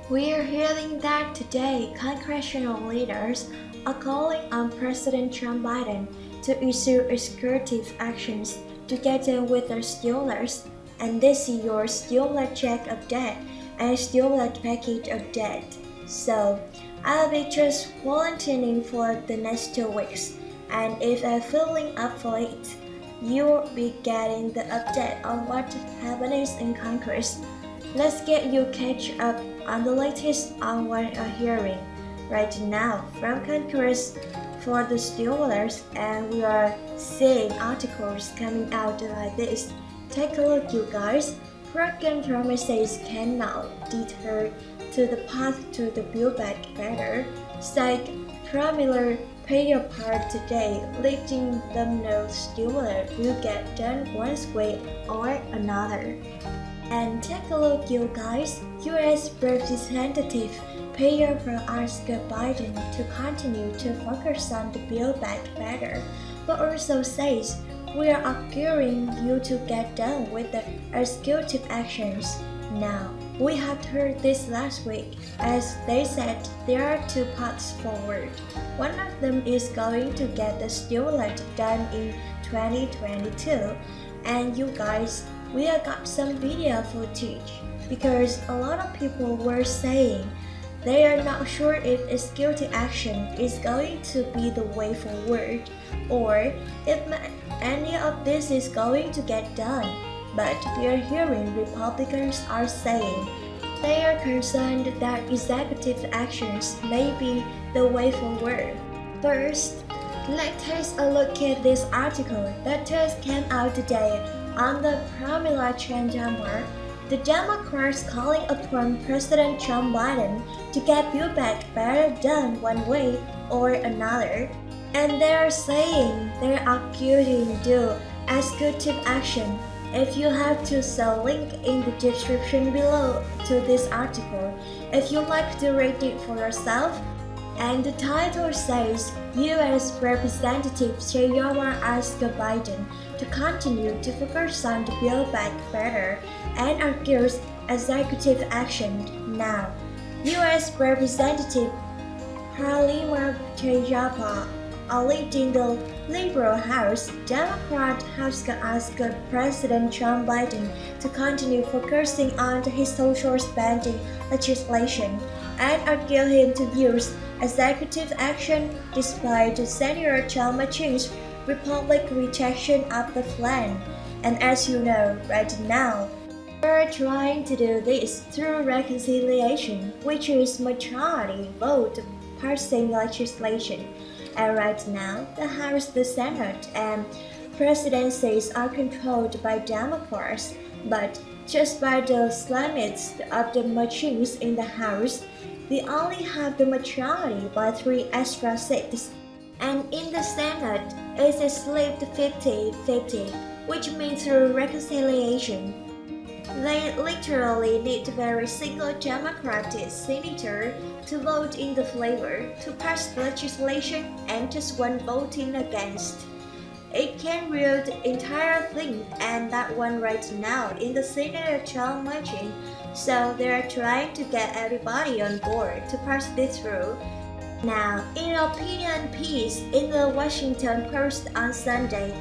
We are hearing that today congressional leaders are calling on President Trump Biden to issue executive actions to get done with their stimulus, and this is your stimulus check update and stimulus package update. So, I'll be just volunteering for the next 2 weeks, and if I'm feeling up for it, you'll be getting the update on what happens in Congress. Let's get you catch up on the latest on what you're hearing right now from Congress for the stimulus, and we are seeing articles coming out like this. Take a look, you guys. Broken promises cannot deter to the path to the Build Back Better, said Premier Pay Your Part today, letting them know stimulus will get done one way or another. And take a look, you guys. U.S. Representative Payer asked Biden to continue to focus on the Build Back Better, but also says we are arguing you to get done with the executive actions. Now, we have heard this last week, as they said there are two paths forward. One of them is going to get the stimulus done in 2022, and you guys, we have got some video footage because a lot of people were saying they are not sure if executive action is going to be the way forward or if any of this is going to get done. But we are hearing Republicans are saying they are concerned that executive actions may be the way forward. First, let's take a look at this article that just came out today on the Premier Chamber. The Democrats calling upon President Trump Biden to get Build Back Better done one way or another, and they are saying they are arguing do executive action. If you have to sell link in the description below to this article, if you like to read it for yourself. And the title says U.S. Representative Payer asked Biden to continue to focus on the Build Back Better and argues executive action now. U.S. Representative Payer, leading the Liberal House Democrat, has asked President Trump Biden to continue focusing on his social spending legislation and urge him to use executive action despite Senator John McCain's Republican rejection of the plan. And as you know, right now, we're trying to do this through reconciliation, which is majority vote passing legislation. And right now, the House, the Senate, and presidencies are controlled by Democrats, but just by the limits of the machines in the House, they only have the majority by 3 extra seats. And in the Senate, it is split 50-50, which means through reconciliation, they literally need very single Democratic senator to vote in the favor to pass legislation and just one voting against. It can rule the entire thing, and that one right now in the Senator John McCain. So they are trying to get everybody on board to pass this through. Now, in an opinion piece in the Washington Post on Sunday,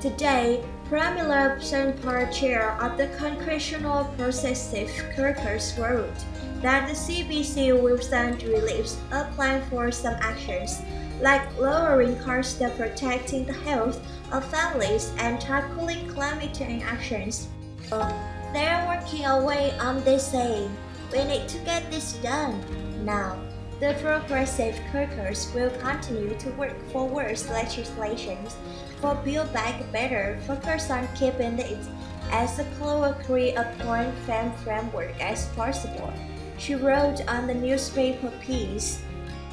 today, Premier Senator Chair of the Congressional Progressive Caucus wrote that the CBC will send reliefs a plan for some actions, like lowering costs of protecting the health of families and tackling climate change actions. They are working away on this saying, we need to get this done. Now, the Progressive Caucus will continue to work for worse legislations for Build Back Better, focus on keeping it as a closely upon framework as possible, she wrote on the newspaper piece.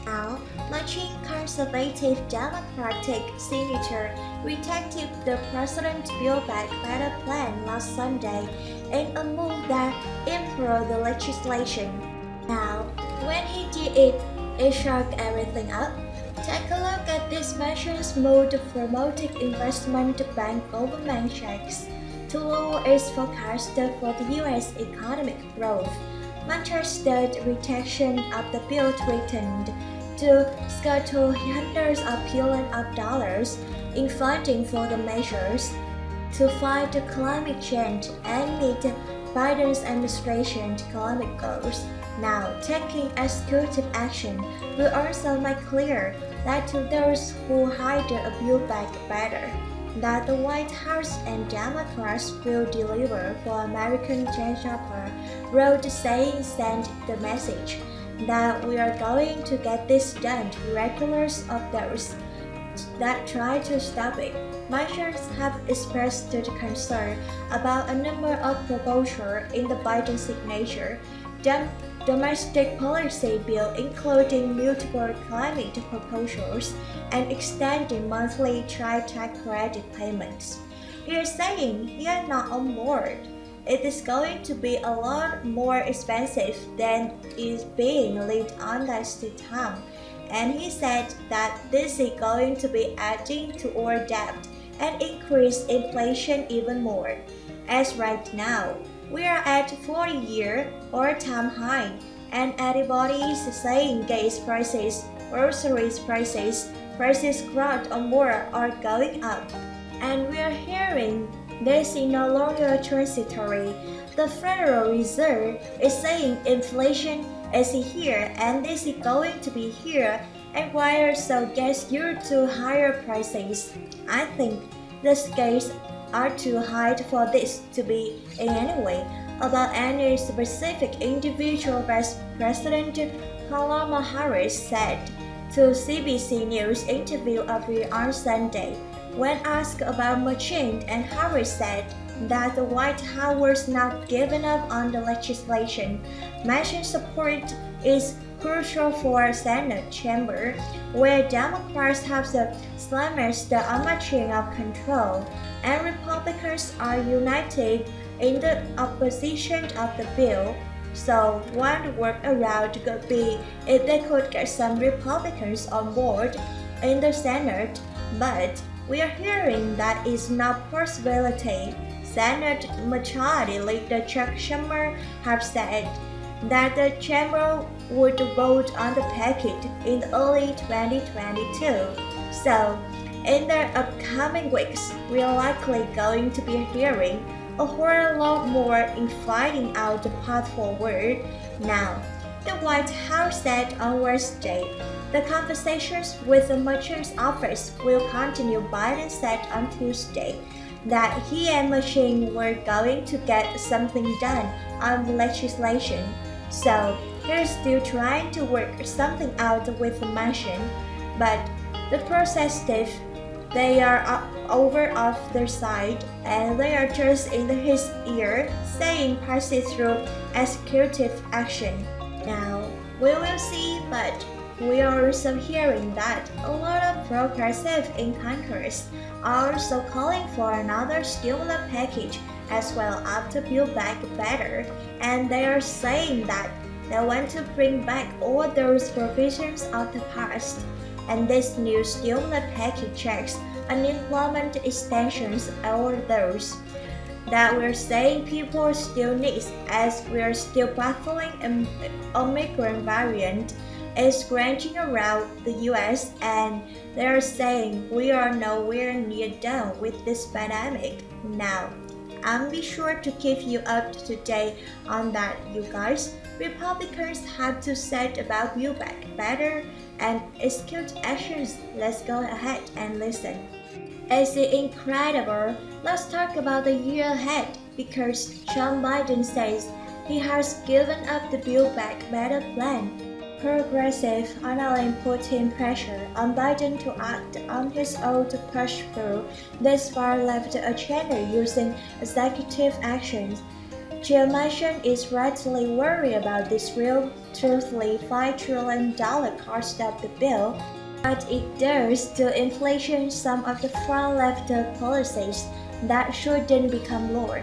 Now, McCain conservative Democratic Senator rejected the President's Build Back Better plan last Sunday in a move that improved the legislation. Now, when he did it, it shook everything up. Take a look at this measure's mode of promoting investment bank government checks to lower its forecast for the U.S. economic growth. Manchester rejection of the bill threatened to scuttle hundreds of billions of dollars in funding for the measures to fight climate change and meet Biden's administration's climate goals. Now, taking executive action will also make clear that to those who hide a Build Back Better, that the White House and Democrats will deliver for American Jennifer wrote saying send the message that we are going to get this done regardless of those that try to stop it. Measures have expressed concern about a number of proposals in the Biden signature domestic policy bill, including multiple climate proposals and extending monthly child tax credit payments. He is saying he is not on board. It is going to be a lot more expensive than is being laid on this time. And he said that this is going to be adding to our debt and increase inflation even more. As right now, we are at 40-year all-time high, and everybody is saying gas prices, groceries prices, prices across or more are going up. And we are hearing this is no longer transitory. The Federal Reserve is saying inflation is here and this is going to be here and why so gets you to higher prices. I think the stakes are too high for this to be in any way about any specific individual, Vice President Kamala Harris said to CBC News interview on Sunday. When asked about machine, and Harris said that the White House was not giving up on the legislation. Machine support is crucial for Senate chamber, where Democrats have the slammed the machine of control, and Republicans are united in the opposition of the bill. So one workaround could be if they could get some Republicans on board in the Senate, but we are hearing that is not a possibility. Senate Majority Leader Chuck Schumer has said that the chamber would vote on the package in early 2022. So, in the upcoming weeks, we are likely going to be hearing a whole lot more in finding out the path forward. Now, the White House said on Wednesday the conversations with the Merchant's office will continue. Biden said on Tuesday that he and Machine were going to get something done on legislation. So they're still trying to work something out with the Machine, but the process they are over off their side and they are just in his ear saying pass it through executive action. Now we will see, but we are also hearing that a lot of progressives in Congress are also calling for another stimulus package as well after Build Back Better, and they are saying that they want to bring back all those provisions of the past. And this new stimulus package checks unemployment extensions all those that we're saying people still need, as we're still battling an Omicron variant is ranging around the US, and they're saying we are nowhere near done with this pandemic. Now, I'll be sure to keep you up to date on that, you guys. Republicans have to set about Build Back Better and execute actions. Let's go ahead and listen. It's incredible. Let's talk about the year ahead because Joe Biden says he has given up the Build Back Better plan. Progressive analysts putting pressure on Biden to act on his own to push through this far-left agenda using executive actions. Joe Manchin is rightly worried about this real, truthfully $5 trillion cost of the bill, but it does to inflation some of the far-left policies that shouldn't become law.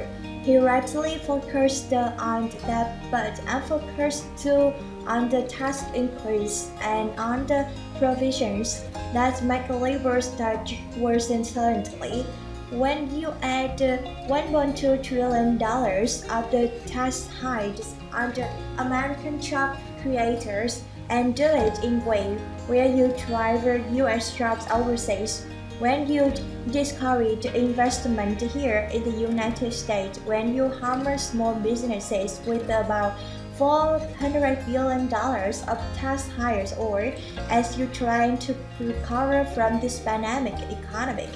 He rightly focused on that, but unfocused too on the tax increase and on the provisions that make labor start worsen suddenly. when you add $1.2 trillion of the tax hikes on the American job creators and do it in way where you drive US jobs overseas, when you discourage investment here in the United States, when you hammer small businesses with about $400 billion of tax hires, or as you trying to recover from this pandemic economy.